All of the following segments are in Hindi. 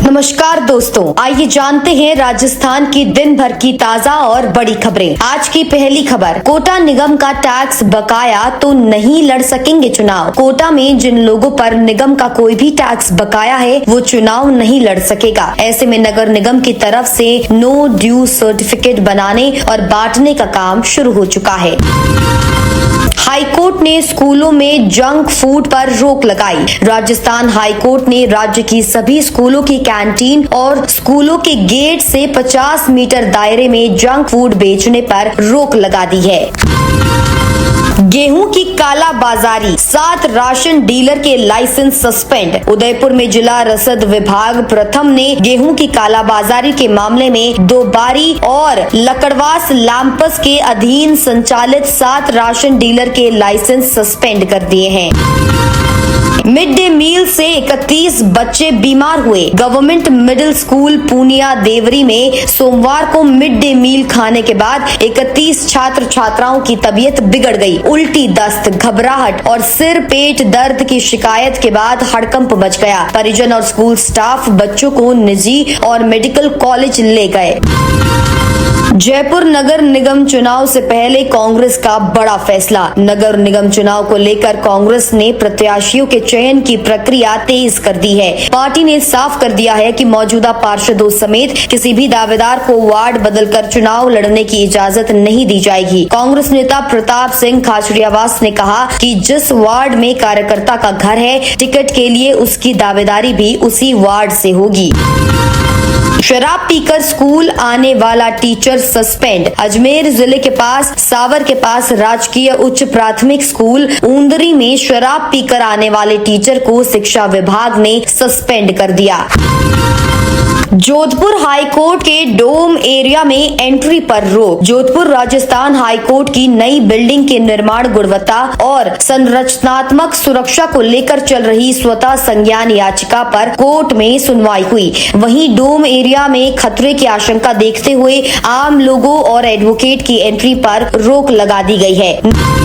नमस्कार दोस्तों, आइए जानते हैं राजस्थान की दिन भर की ताजा और बड़ी खबरें। आज की पहली खबर, कोटा निगम का टैक्स बकाया तो नहीं लड़ सकेंगे चुनाव। कोटा में जिन लोगों पर निगम का कोई भी टैक्स बकाया है वो चुनाव नहीं लड़ सकेगा। ऐसे में नगर निगम की तरफ से नो ड्यू सर्टिफिकेट बनाने और बांटने का काम शुरू हो चुका है। हाईकोर्ट ने स्कूलों में जंक फूड पर रोक लगाई। राजस्थान हाईकोर्ट ने राज्य की सभी स्कूलों की कैंटीन और स्कूलों के गेट से 50 मीटर दायरे में जंक फूड बेचने पर रोक लगा दी है। गेहूं की कालाबाजारी, 7 राशन डीलर के लाइसेंस सस्पेंड। उदयपुर में जिला रसद विभाग प्रथम ने गेहूं की कालाबाजारी के मामले में दोबारी और लकड़वास लाम्पस के अधीन संचालित 7 राशन डीलर के लाइसेंस सस्पेंड कर दिए हैं। मिड डे मील से 31 बच्चे बीमार हुए। Government middle school Poonia Devri में सोमवार को मिड डे मील खाने के बाद 31 छात्र छात्राओं की तबीयत बिगड़ गई। उल्टी, दस्त, घबराहट और सिर पेट दर्द की शिकायत के बाद हड़कंप मच गया। परिजन और स्कूल स्टाफ बच्चों को निजी और मेडिकल कॉलेज ले गए। जयपुर नगर निगम चुनाव से पहले कांग्रेस का बड़ा फैसला। नगर निगम चुनाव को लेकर कांग्रेस ने प्रत्याशियों के चयन की प्रक्रिया तेज कर दी है। पार्टी ने साफ कर दिया है कि मौजूदा पार्षदों समेत किसी भी दावेदार को वार्ड बदलकर चुनाव लड़ने की इजाजत नहीं दी जाएगी। कांग्रेस नेता प्रताप सिंह खाचरियावास ने कहा कि जिस वार्ड में कार्यकर्ता का घर है, टिकट के लिए उसकी दावेदारी भी उसी वार्ड से होगी। शराब पीकर स्कूल आने वाला टीचर सस्पेंड। अजमेर जिले के पास सावर के पास राजकीय उच्च प्राथमिक स्कूल ऊंदरी में शराब पीकर आने वाले टीचर को शिक्षा विभाग ने सस्पेंड कर दिया। जोधपुर हाईकोर्ट के डोम एरिया में एंट्री पर रोक। जोधपुर राजस्थान हाईकोर्ट की नई बिल्डिंग के निर्माण गुणवत्ता और संरचनात्मक सुरक्षा को लेकर चल रही स्वतः संज्ञान याचिका पर कोर्ट में सुनवाई हुई। वहीं डोम एरिया में खतरे की आशंका देखते हुए आम लोगों और एडवोकेट की एंट्री पर रोक लगा दी गई है।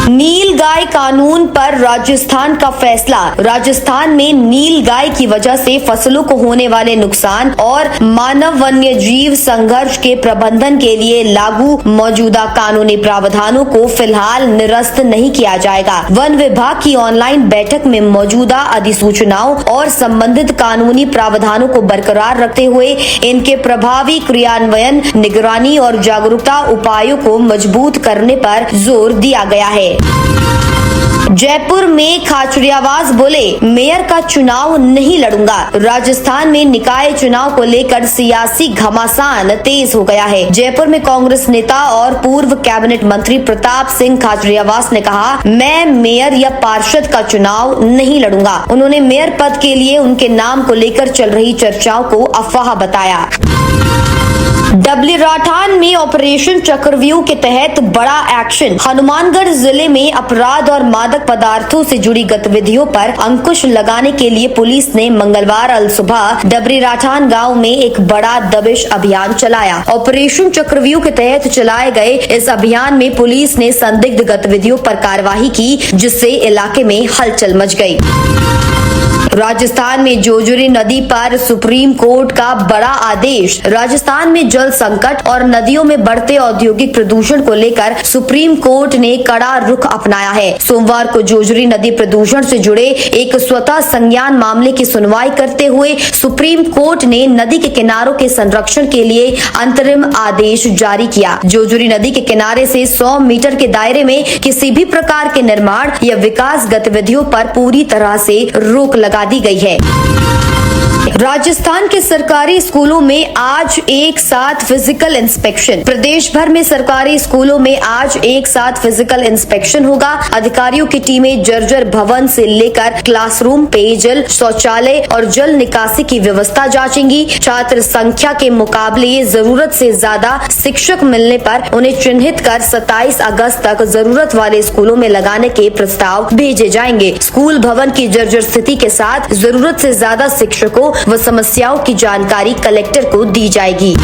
नील गाय कानून पर राजस्थान का फैसला। राजस्थान में नील गाय की वजह से फसलों को होने वाले नुकसान और मानव वन्य जीव संघर्ष के प्रबंधन के लिए लागू मौजूदा कानूनी प्रावधानों को फिलहाल निरस्त नहीं किया जाएगा। वन विभाग की ऑनलाइन बैठक में मौजूदा अधिसूचनाओं और संबंधित कानूनी प्रावधानों को बरकरार रखते हुए इनके प्रभावी क्रियान्वयन, निगरानी और जागरूकता उपायों को मजबूत करने पर जोर दिया गया है। जयपुर में खाचरियावास बोले, मेयर का चुनाव नहीं लड़ूंगा। राजस्थान में निकाय चुनाव को लेकर सियासी घमासान तेज हो गया है। जयपुर में कांग्रेस नेता और पूर्व कैबिनेट मंत्री प्रताप सिंह खाचरियावास ने कहा, मैं मेयर या पार्षद का चुनाव नहीं लड़ूंगा। उन्होंने मेयर पद के लिए उनके नाम को लेकर चल रही चर्चाओं को अफवाह बताया। डबली राठान में ऑपरेशन चक्रव्यूह के तहत बड़ा एक्शन। हनुमानगढ़ जिले में अपराध और मादक पदार्थों से जुड़ी गतिविधियों पर अंकुश लगाने के लिए पुलिस ने मंगलवार अल सुबह डबरी राठान गांव में एक बड़ा दबिश अभियान चलाया। ऑपरेशन चक्रव्यूह के तहत चलाए गए इस अभियान में पुलिस ने संदिग्ध गतिविधियों पर कार्रवाई की, जिससे इलाके में हलचल मच गई। राजस्थान में जोजुरी नदी पर सुप्रीम कोर्ट का बड़ा आदेश। राजस्थान में जल संकट और नदियों में बढ़ते औद्योगिक प्रदूषण को लेकर सुप्रीम कोर्ट ने कड़ा रुख अपनाया है। सोमवार को जोजुरी नदी प्रदूषण से जुड़े एक स्वतः संज्ञान मामले की सुनवाई करते हुए सुप्रीम कोर्ट ने नदी के किनारों के संरक्षण के लिए अंतरिम आदेश जारी किया। जोजुरी नदी के किनारे से 100 मीटर के दायरे में किसी भी प्रकार के निर्माण या विकास गतिविधियों पर पूरी तरह से रोक लगा दी गई है। राजस्थान के सरकारी स्कूलों में आज एक साथ फिजिकल इंस्पेक्शन। प्रदेश भर में सरकारी स्कूलों में आज एक साथ फिजिकल इंस्पेक्शन होगा। अधिकारियों की टीमें जर्जर भवन से लेकर क्लासरूम, पेयजल, शौचालय और जल निकासी की व्यवस्था जांचेंगी। छात्र संख्या के मुकाबले जरूरत से ज्यादा शिक्षक मिलने पर उन्हें चिन्हित कर 27 अगस्त तक जरूरत वाले स्कूलों में लगाने के प्रस्ताव भेजे जाएंगे। स्कूल भवन की जर्जर स्थिति के साथ जरूरत से ज्यादा शिक्षकों व समस्याओं की जानकारी कलेक्टर को दी जाएगी।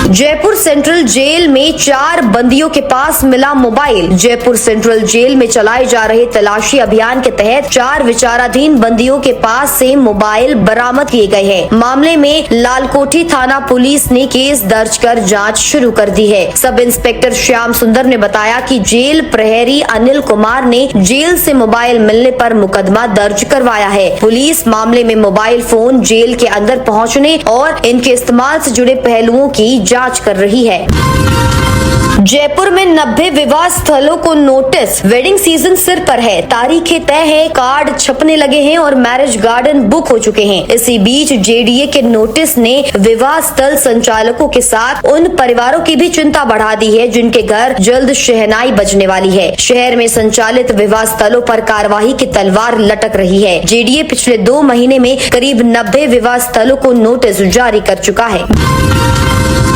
जयपुर सेंट्रल जेल में 4 बंदियों के पास मिला मोबाइल। जयपुर सेंट्रल जेल में चलाए जा रहे तलाशी अभियान के तहत 4 विचाराधीन बंदियों के पास से मोबाइल बरामद किए गए हैं। मामले में लालकोठी थाना पुलिस ने केस दर्ज कर जांच शुरू कर दी है। सब इंस्पेक्टर श्याम सुंदर ने बताया कि जेल प्रहरी अनिल कुमार ने जेल से मोबाइल मिलने पर मुकदमा दर्ज करवाया है। पुलिस मामले में मोबाइल फोन जेल के अंदर पहुंचने और इनके इस्तेमाल से जुड़े पहलुओं की जांच कर रही है। जयपुर में 90 विवाह स्थलों को नोटिस। वेडिंग सीजन सिर पर है, तारीखें तय है, कार्ड छपने लगे हैं और मैरिज गार्डन बुक हो चुके हैं। इसी बीच जेडीए के नोटिस ने विवाह स्थल संचालकों के साथ उन परिवारों की भी चिंता बढ़ा दी है जिनके घर जल्द शहनाई बजने वाली है। शहर में संचालित विवाह स्थलों पर कार्रवाई की तलवार लटक रही है। जेडीए पिछले 2 महीने में करीब 90 विवाह स्थलों को नोटिस जारी कर चुका है।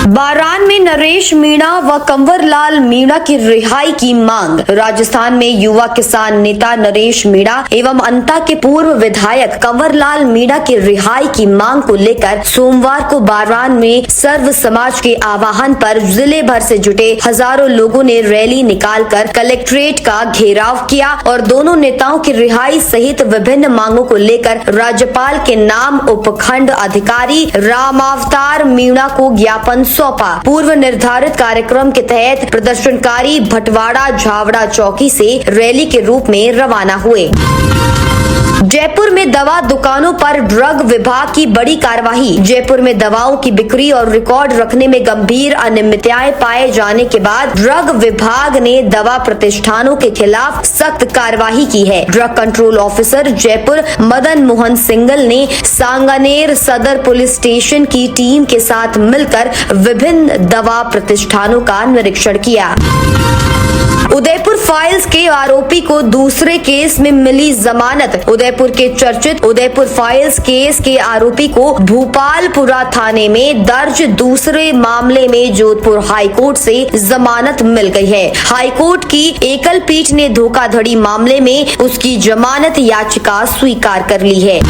बारान में नरेश मीणा व कंवरलाल मीणा की रिहाई की मांग। राजस्थान में युवा किसान नेता नरेश मीणा एवं अंता के पूर्व विधायक कंवरलाल मीणा की रिहाई की मांग को लेकर सोमवार को बारान में सर्व समाज के आह्वान पर जिले भर से जुटे हजारों लोगों ने रैली निकालकर कलेक्ट्रेट का घेराव किया और दोनों नेताओं की रिहाई सहित विभिन्न मांगों को लेकर राज्यपाल के नाम उपखंड अधिकारी रामावतार मीणा को ज्ञापन सौंपा। पूर्व निर्धारित कार्यक्रम के तहत प्रदर्शनकारी भटवाड़ा झावड़ा चौकी से रैली के रूप में रवाना हुए। जयपुर में दवा दुकानों पर ड्रग विभाग की बड़ी कार्रवाई। जयपुर में दवाओं की बिक्री और रिकॉर्ड रखने में गंभीर अनियमितताएं पाए जाने के बाद ड्रग विभाग ने दवा प्रतिष्ठानों के खिलाफ सख्त कार्रवाई की है। Drug control officer Jaipur Madan Mohan single ने सांगानेर सदर पुलिस स्टेशन की टीम के साथ मिलकर विभिन्न दवा प्रतिष्ठानों का निरीक्षण किया। उदयपुर फाइल्स के आरोपी को दूसरे केस में मिली जमानत। उदयपुर के चर्चित उदयपुर फाइल्स केस के आरोपी को भूपालपुरा थाने में दर्ज दूसरे मामले में जोधपुर हाईकोर्ट से जमानत मिल गई है। हाईकोर्ट की एकल पीठ ने धोखाधड़ी मामले में उसकी जमानत याचिका स्वीकार कर ली है।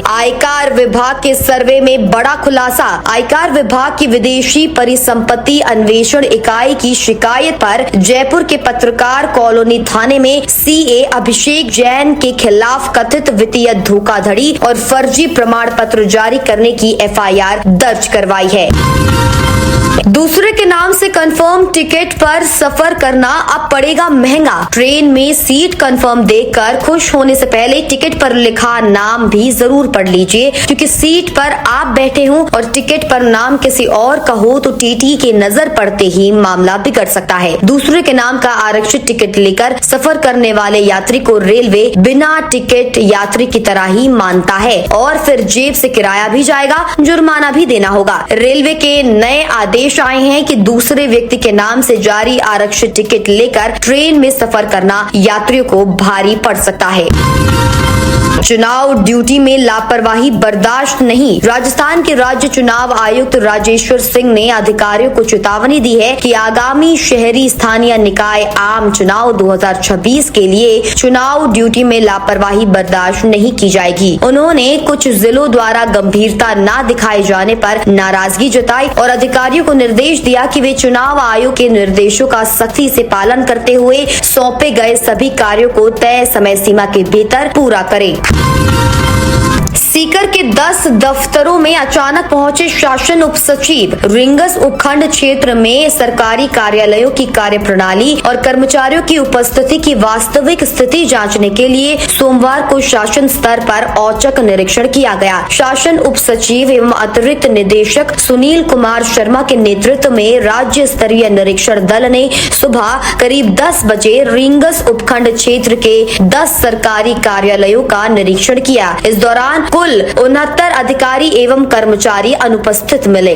आयकर विभाग के सर्वे में बड़ा खुलासा। आयकर विभाग की विदेशी परिसंपत्ति अन्वेषण इकाई की शिकायत पर जयपुर के पत्रकार कॉलोनी थाने में सीए अभिषेक जैन के खिलाफ कथित वित्तीय धोखाधड़ी और फर्जी प्रमाण पत्र जारी करने की एफआईआर दर्ज करवाई है। दूसरे के नाम से कंफर्म टिकट पर सफर करना अब पड़ेगा महंगा। ट्रेन में सीट कंफर्म देखकर खुश होने से पहले टिकट पर लिखा नाम भी जरूर पढ़ लीजिए, क्योंकि सीट पर आप बैठे हो और टिकट पर नाम किसी और का हो तो टीटी के नजर पड़ते ही मामला बिगड़ सकता है। दूसरे के नाम का आरक्षित टिकट लेकर सफर करने वाले यात्री को रेलवे बिना टिकट यात्री की तरह ही मानता है और फिर जेब से किराया भी जाएगा, जुर्माना भी देना होगा। रेलवे के नए आदेश आए हैं कि दूसरे व्यक्ति के नाम से जारी आरक्षित टिकट लेकर ट्रेन में सफर करना यात्रियों को भारी पड़ सकता है। चुनाव ड्यूटी में लापरवाही बर्दाश्त नहीं। राजस्थान के राज्य चुनाव आयुक्त राजेश्वर सिंह ने अधिकारियों को चेतावनी दी है कि आगामी शहरी स्थानीय निकाय आम चुनाव 2026 के लिए चुनाव ड्यूटी में लापरवाही बर्दाश्त नहीं की जाएगी। उन्होंने कुछ जिलों द्वारा गंभीरता न दिखाए जाने पर नाराजगी जताई और अधिकारियों को निर्देश दिया कि वे चुनाव आयोग के निर्देशों का सख्ती से पालन करते हुए सौंपे गए सभी कार्यों को तय समय सीमा के भीतर पूरा करें। सीकर के 10 दफ्तरों में अचानक पहुंचे शासन उप सचिव। रिंगस उपखंड क्षेत्र में सरकारी कार्यालयों की कार्यप्रणाली और कर्मचारियों की उपस्थिति की वास्तविक स्थिति जांचने के लिए सोमवार को शासन स्तर पर औचक निरीक्षण किया गया। शासन उप सचिव एवं अतिरिक्त निदेशक सुनील कुमार शर्मा के नेतृत्व में राज्य स्तरीय निरीक्षण दल ने सुबह करीब 10 बजे रिंगस उपखंड क्षेत्र के 10 सरकारी कार्यालयों का निरीक्षण किया। इस दौरान कुल 69 अधिकारी एवं कर्मचारी अनुपस्थित मिले।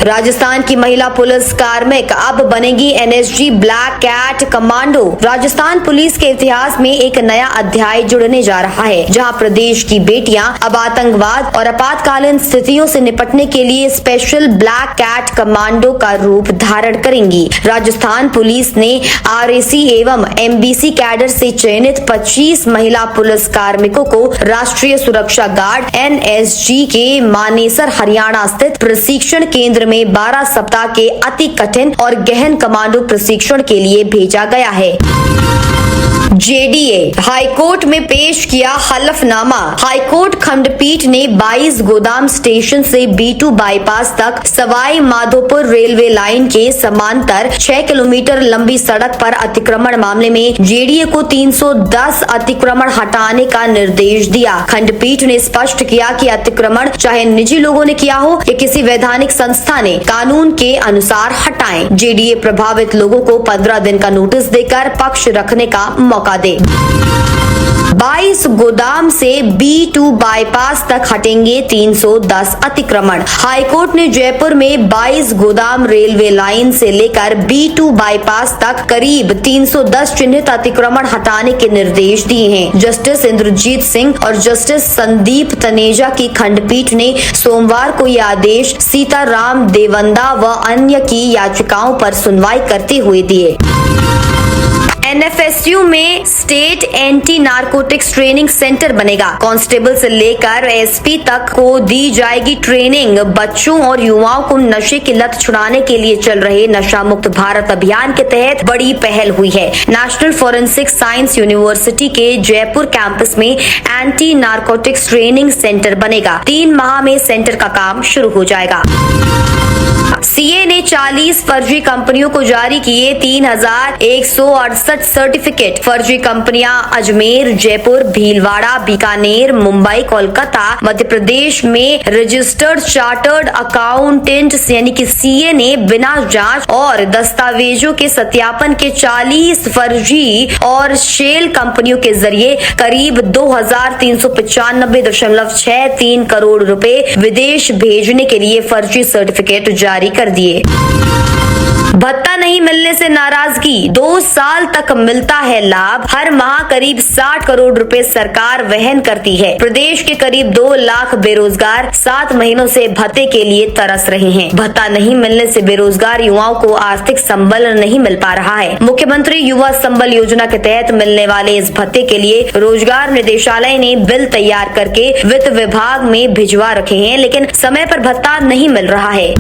राजस्थान की महिला पुलिस कार्मिक अब बनेगी NSG black cat commando. Rajasthan police के इतिहास में एक नया अध्याय जुड़ने जा रहा है, जहां प्रदेश की बेटियां अब आतंकवाद और आपातकालीन स्थितियों से निपटने के लिए स्पेशल ब्लैक कैट कमांडो का रूप धारण करेंगी। राजस्थान पुलिस ने आरएसी एवं एमबीसी कैडर से चयनित 25 महिला पुलिस कार्मिकों को राष्ट्रीय सुरक्षा गार्ड एनएसजी के मानेसर हरियाणा स्थित प्रशिक्षण केंद्र में 12 सप्ताह के अति कठिन और गहन कमांडो प्रशिक्षण के लिए भेजा गया है। जेडीए हाईकोर्ट में पेश किया हलफनामा। हाईकोर्ट खंडपीठ ने 22 गोदाम स्टेशन से B2 बाईपास तक सवाई माधोपुर रेलवे लाइन के समांतर 6 किलोमीटर लंबी सड़क पर अतिक्रमण मामले में जेडीए को 310 अतिक्रमण हटाने का निर्देश दिया। खंडपीठ ने स्पष्ट किया कि अतिक्रमण चाहे निजी लोगों ने किया हो या किसी वैधानिक संस्था ने, कानून के अनुसार हटाएं। जेडीए प्रभावित लोगों को 15 दिन का नोटिस देकर पक्ष रखने का मौका दे। 22 गोदाम से B2 बाईपास तक हटेंगे 310 अतिक्रमण। हाईकोर्ट ने जयपुर में 22 गोदाम रेलवे लाइन से लेकर B2 बाईपास तक करीब 310 चिन्हित अतिक्रमण हटाने के निर्देश दिए हैं। जस्टिस इंद्रजीत सिंह और जस्टिस संदीप तनेजा की खंडपीठ ने सोमवार को यह आदेश सीताराम देवंदा व अन्य की याचिकाओं पर सुनवाई करते हुए दिए। एनएफएसयू में state anti narcotics training centre बनेगा। कांस्टेबल से लेकर एसपी तक को दी जाएगी ट्रेनिंग। बच्चों और युवाओं को नशे की लत छुड़ाने के लिए चल रहे नशा मुक्त भारत अभियान के तहत बड़ी पहल हुई है। नेशनल फॉरेंसिक साइंस यूनिवर्सिटी के जयपुर कैंपस में एंटी नारकोटिक्स ट्रेनिंग सेंटर बनेगा। 3 माह में सेंटर का काम शुरू हो जाएगा। सीए ने 40 फर्जी कंपनियों को जारी किए 3168 सर्टिफिकेट। फर्जी कंपनियां अजमेर, जयपुर, भीलवाड़ा, बीकानेर, मुंबई, कोलकाता, मध्य प्रदेश में रजिस्टर्ड चार्टर्ड अकाउंटेंट यानी कि सीए ने बिना जांच और दस्तावेजों के सत्यापन के 40 फर्जी और शेल कंपनियों के जरिए करीब 2395.63 करोड़ रुपए विदेश भेजने के लिए फर्जी सर्टिफिकेट जारी कर दिए। भत्ता नहीं मिलने से नाराजगी। 2 साल तक मिलता है लाभ। हर माह करीब 60 करोड़ रुपए सरकार वहन करती है। प्रदेश के करीब 2 लाख बेरोजगार 7 महीनों से भत्ते के लिए तरस रहे हैं। भत्ता नहीं मिलने से बेरोजगार युवाओं को आर्थिक संबल नहीं मिल पा रहा है। मुख्यमंत्री युवा संबल योजना के तहत मिलने वाले इस भत्ते के लिए रोजगार निदेशालय ने बिल तैयार करके वित्त विभाग में भिजवा रखे हैं, लेकिन समय पर भत्ता नहीं मिल रहा है।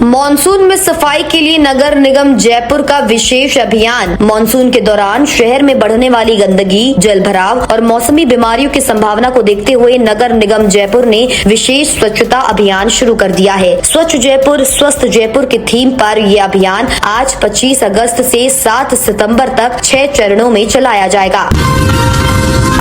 मॉनसून में सफाई के लिए नगर निगम जयपुर का विशेष अभियान। मॉनसून के दौरान शहर में बढ़ने वाली गंदगी, जल भराव और मौसमी बीमारियों की संभावना को देखते हुए नगर निगम जयपुर ने विशेष स्वच्छता अभियान शुरू कर दिया है। स्वच्छ जयपुर स्वस्थ जयपुर की थीम पर यह अभियान आज 25 अगस्त से 7 सितंबर तक 6 चरणों में चलाया जाएगा।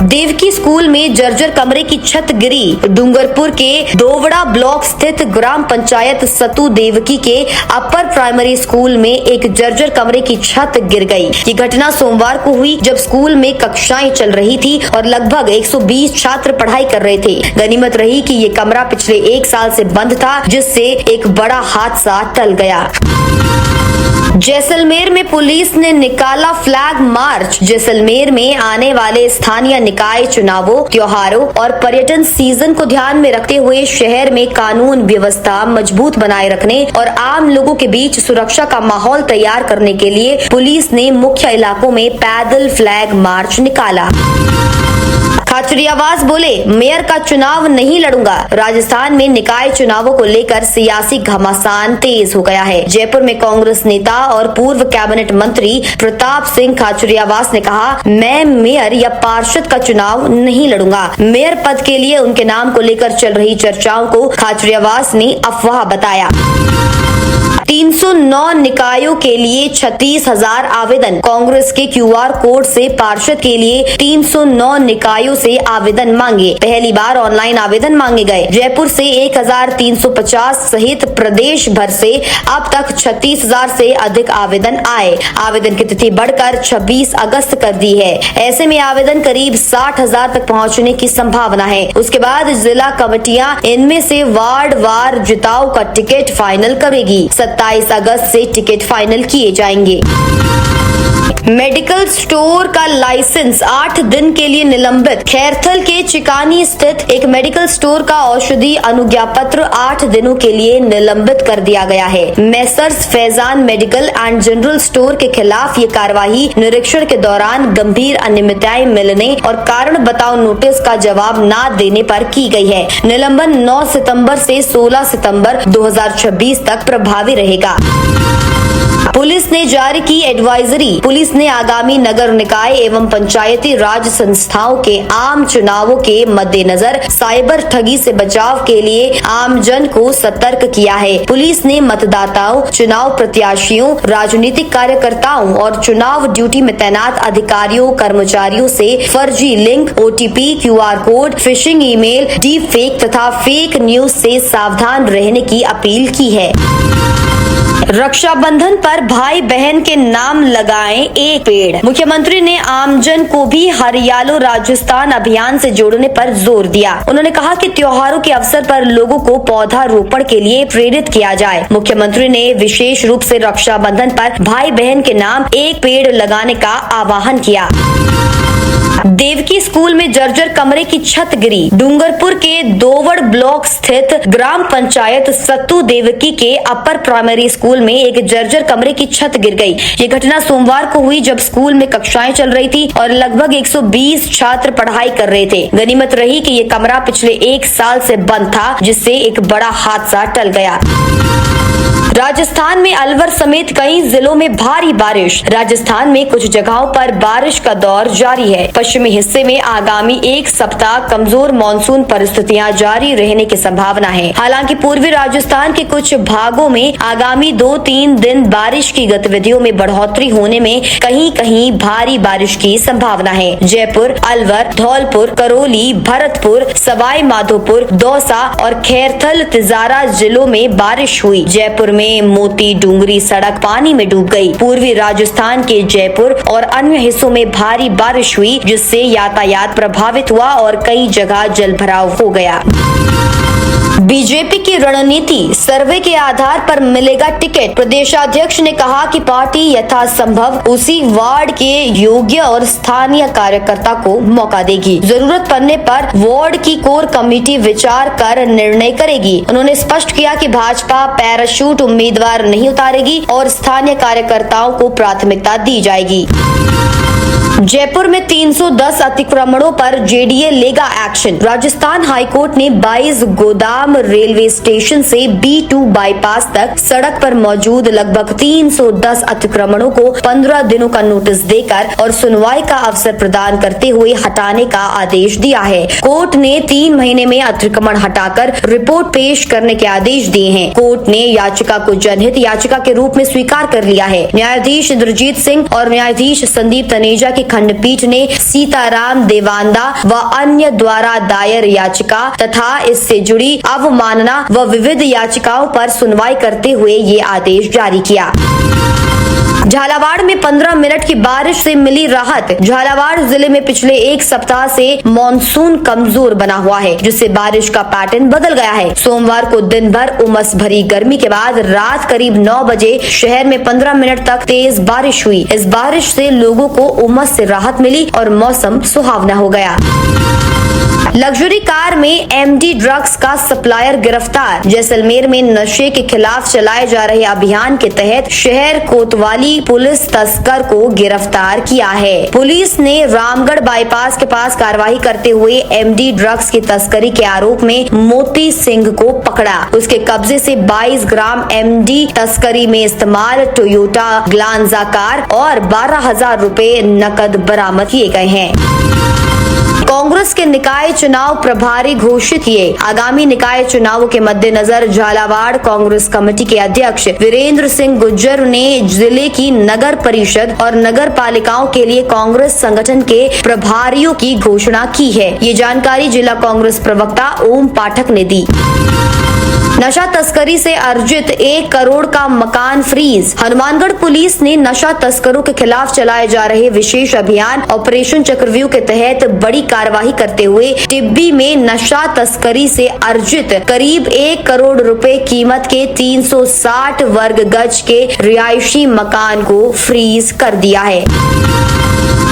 देवकी स्कूल में जर्जर कमरे की छत गिरी। डूंगरपुर के दोवड़ा ब्लॉक स्थित ग्राम पंचायत सतु देवकी के अपर प्राइमरी स्कूल में एक जर्जर कमरे की छत गिर गई। ये घटना सोमवार को हुई जब स्कूल में कक्षाएं चल रही थी और लगभग 120 छात्र पढ़ाई कर रहे थे। गनीमत रही कि ये कमरा पिछले 1 साल से बंद था, जिससे एक बड़ा हादसा टल गया। जैसलमेर में पुलिस ने निकाला फ्लैग मार्च। जैसलमेर में आने वाले स्थानीय निकाय चुनावों, त्योहारों और पर्यटन सीजन को ध्यान में रखते हुए शहर में कानून व्यवस्था मजबूत बनाए रखने और आम लोगों के बीच सुरक्षा का माहौल तैयार करने के लिए पुलिस ने मुख्य इलाकों में पैदल फ्लैग मार्च निकाला। खाचरियावास बोले, मेयर का चुनाव नहीं लड़ूंगा। राजस्थान में निकाय चुनावों को लेकर सियासी घमासान तेज हो गया है। जयपुर में कांग्रेस नेता और पूर्व कैबिनेट मंत्री प्रताप सिंह खाचरियावास ने कहा, मैं मेयर या पार्षद का चुनाव नहीं लड़ूंगा। मेयर पद के लिए उनके नाम को लेकर चल रही चर्चाओं को खाचरियावास ने अफवाह बताया। 309 निकायों के लिए 36,000 आवेदन। कांग्रेस के क्यूआर कोड से पार्षद के लिए 309 निकायों अधिकारियों से आवेदन मांगे। पहली बार ऑनलाइन आवेदन मांगे गए। जयपुर से 1350 सहित प्रदेश भर से अब तक 36,000 से अधिक आवेदन आए। आवेदन की तिथि बढ़कर 26 अगस्त कर दी है। ऐसे में आवेदन करीब 60,000 तक पहुंचने की संभावना है। उसके बाद जिला कमेटियां इनमें से वार्ड वार जिताओ का टिकट फाइनल करेगी। 27 अगस्त से टिकट फाइनल किए जाएंगे। मेडिकल स्टोर का लाइसेंस 8 दिन के लिए निलंबित। खैरथल के चिकानी स्थित एक मेडिकल स्टोर का औषधि अनुज्ञापत्र 8 दिनों के लिए निलंबित कर दिया गया है। Messrs Faizan medical and general store के खिलाफ ये कार्यवाही निरीक्षण के दौरान गंभीर अनियमितताएं मिलने और कारण बताओ नोटिस का जवाब न देने पर की गई है। निलंबन 9 सितंबर से 16 सितंबर 2026 तक प्रभावी रहेगा। पुलिस ने जारी की एडवाइजरी। पुलिस ने आगामी नगर निकाय एवं पंचायती राज संस्थाओं के आम चुनावों के मद्देनजर साइबर ठगी से बचाव के लिए आमजन को सतर्क किया है। पुलिस ने मतदाताओं, चुनाव प्रत्याशियों, राजनीतिक कार्यकर्ताओं और चुनाव ड्यूटी में तैनात अधिकारियों कर्मचारियों से फर्जी link, OTP, QR code, phishing email, deep fake तथा फेक न्यूज से सावधान रहने की अपील की है। रक्षाबंधन पर भाई बहन के नाम लगाएं एक पेड़। मुख्यमंत्री ने आमजन को भी हरियालो राजस्थान अभियान से जोड़ने पर जोर दिया। उन्होंने कहा कि त्योहारों के अवसर पर लोगों को पौधारोपण के लिए प्रेरित किया जाए। मुख्यमंत्री ने विशेष रूप से रक्षाबंधन पर भाई बहन के नाम एक पेड़ लगाने का आह्वान किया। देवकी स्कूल में जर्जर कमरे की छत गिरी। डूंगरपुर के दोवड़ ब्लॉक स्थित ग्राम पंचायत सत्तू देवकी के अपर प्राइमरी स्कूल में एक जर्जर कमरे की छत गिर गई। ये घटना सोमवार को हुई जब स्कूल में कक्षाएं चल रही थी और लगभग 120 छात्र पढ़ाई कर रहे थे। गनीमत रही कि ये कमरा पिछले 1 साल से बंद था, जिससे एक बड़ा हादसा टल गया। राजस्थान में अलवर समेत कई जिलों में भारी बारिश। राजस्थान में कुछ जगहों पर बारिश का दौर जारी है। पश्चिमी हिस्से में आगामी 1 सप्ताह कमजोर मानसून परिस्थितियां जारी रहने की संभावना है। हालांकि पूर्वी राजस्थान के कुछ भागों में आगामी 2-3 दिन बारिश की गतिविधियों में बढ़ोतरी होने में कहीं कहीं भारी बारिश की संभावना है। जयपुर, अलवर, धौलपुर, करौली, भरतपुर, सवाई माधोपुर, दौसा और खैरथल तिजारा जिलों में बारिश हुई। जयपुर में मोती डूंगरी सड़क पानी में डूब गई। पूर्वी राजस्थान के जयपुर और अन्य हिस्सों में भारी बारिश हुई, जिससे यातायात प्रभावित हुआ और कई जगह जलभराव हो गया। बीजेपी की रणनीति, सर्वे के आधार पर मिलेगा टिकट। प्रदेशाध्यक्ष ने कहा कि पार्टी यथासंभव उसी वार्ड के योग्य और स्थानीय कार्यकर्ता को मौका देगी। जरूरत पड़ने पर वार्ड की कोर कमेटी विचार कर निर्णय करेगी। उन्होंने स्पष्ट किया कि भाजपा पैराशूट उम्मीदवार नहीं उतारेगी और स्थानीय कार्यकर्ताओं को प्राथमिकता दी जाएगी। जयपुर में 310 अतिक्रमणों पर JDA लेगा एक्शन। राजस्थान हाईकोर्ट ने 22 गोदाम रेलवे स्टेशन से B2 बाईपास तक सड़क पर मौजूद लगभग 310 अतिक्रमणों को 15 दिनों का नोटिस देकर और सुनवाई का अवसर प्रदान करते हुए हटाने का आदेश दिया है। कोर्ट ने 3 महीने में अतिक्रमण हटाकर रिपोर्ट पेश करने के आदेश दिए हैं। कोर्ट ने याचिका को जनहित याचिका के रूप में स्वीकार कर लिया है। न्यायाधीश इंद्रजीत सिंह और न्यायाधीश संदीप तनेजा की खंडपीठ ने सीताराम देवांदा व अन्य द्वारा दायर याचिका तथा इससे जुड़ी अवमानना व विविध याचिकाओं पर सुनवाई करते हुए ये आदेश जारी किया। झालावाड़ में 15 मिनट की बारिश से मिली राहत। झालावाड़ जिले में पिछले 1 सप्ताह से मानसून कमजोर बना हुआ है, जिससे बारिश का पैटर्न बदल गया है। सोमवार को दिन भर उमस भरी गर्मी के बाद रात करीब 9 बजे शहर में 15 मिनट तक तेज बारिश हुई। इस बारिश से लोगों को उमस से राहत मिली और मौसम सुहावना हो गया। लग्जरी कार में MD ड्रग्स का सप्लायर गिरफ्तार। जैसलमेर में नशे के खिलाफ चलाए जा रहे अभियान के तहत शहर कोतवाली पुलिस तस्कर को गिरफ्तार किया है। पुलिस ने रामगढ़ बाईपास के पास कार्रवाई करते हुए MD ड्रग्स की तस्करी के आरोप में मोती सिंह को पकड़ा। उसके कब्जे से 22 ग्राम MD तस्करी में इस्तेमाल टोयोटा ग्लांजा कार और 12,000 रुपए नकद बरामद किए गए हैं। कांग्रेस के निकाय चुनाव प्रभारी घोषित किए। आगामी निकाय चुनावों के मद्देनजर झालावाड़ कांग्रेस कमेटी के अध्यक्ष वीरेंद्र सिंह गुज्जर ने जिले की नगर परिषद और नगर पालिकाओं के लिए कांग्रेस संगठन के प्रभारियों की घोषणा की है। ये जानकारी जिला कांग्रेस प्रवक्ता ओम पाठक ने दी। नशा तस्करी से अर्जित 1 करोड़ का मकान फ्रीज। हनुमानगढ़ पुलिस ने नशा तस्करों के खिलाफ चलाए जा रहे विशेष अभियान ऑपरेशन चक्रव्यूह के तहत बड़ी कार्रवाई करते हुए टिब्बी में नशा तस्करी से अर्जित करीब 1 करोड़ रुपए कीमत के 360 वर्ग गज के रिहायशी मकान को फ्रीज कर दिया है।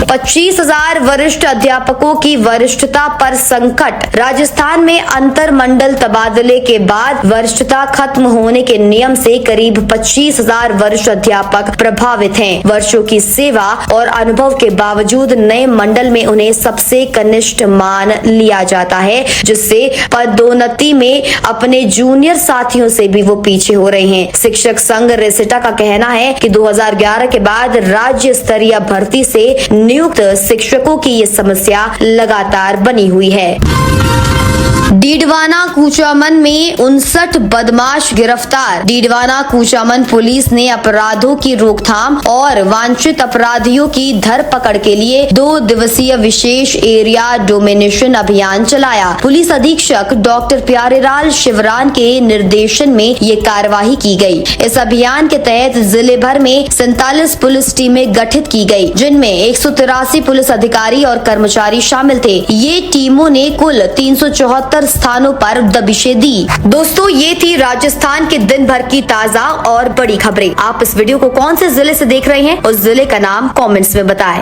25,000 वरिष्ठ अध्यापकों की वरिष्ठता पर संकट। राजस्थान में अंतर मंडल तबादले के बाद वरिष्ठता खत्म होने के नियम से करीब 25,000 वरिष्ठ अध्यापक प्रभावित हैं। वर्षों की सेवा और अनुभव के बावजूद नए मंडल में उन्हें सबसे कनिष्ठ मान लिया जाता है, जिससे पदोन्नति में अपने जूनियर साथियों से भी वो पीछे हो रहे हैं। शिक्षक संघ रेसिटा का कहना है कि 2011 के बाद राज्य स्तरीय भर्ती से नियुक्त शिक्षकों की ये समस्या लगातार बनी हुई है। डीडवाना कूचामन में 59 बदमाश गिरफ्तार। डीडवाना कूचामन पुलिस ने अपराधों की रोकथाम और वांछित अपराधियों की धरपकड़ के लिए 2 दिवसीय विशेष एरिया डोमिनेशन अभियान चलाया। पुलिस अधीक्षक डॉक्टर प्यारेलाल शिवरान के निर्देशन में ये कार्यवाही की गई। इस अभियान के तहत जिले भर में 47 पुलिस टीमें गठित की गई, जिनमें 183 पुलिस अधिकारी और कर्मचारी शामिल थे। ये टीमों ने कुल 374 स्थानों पर दबिशें दी। दोस्तों, ये थी राजस्थान के दिन भर की ताजा और बड़ी खबरें। आप इस वीडियो को कौन से जिले से देख रहे हैं, उस जिले का नाम कमेंट्स में बताएं।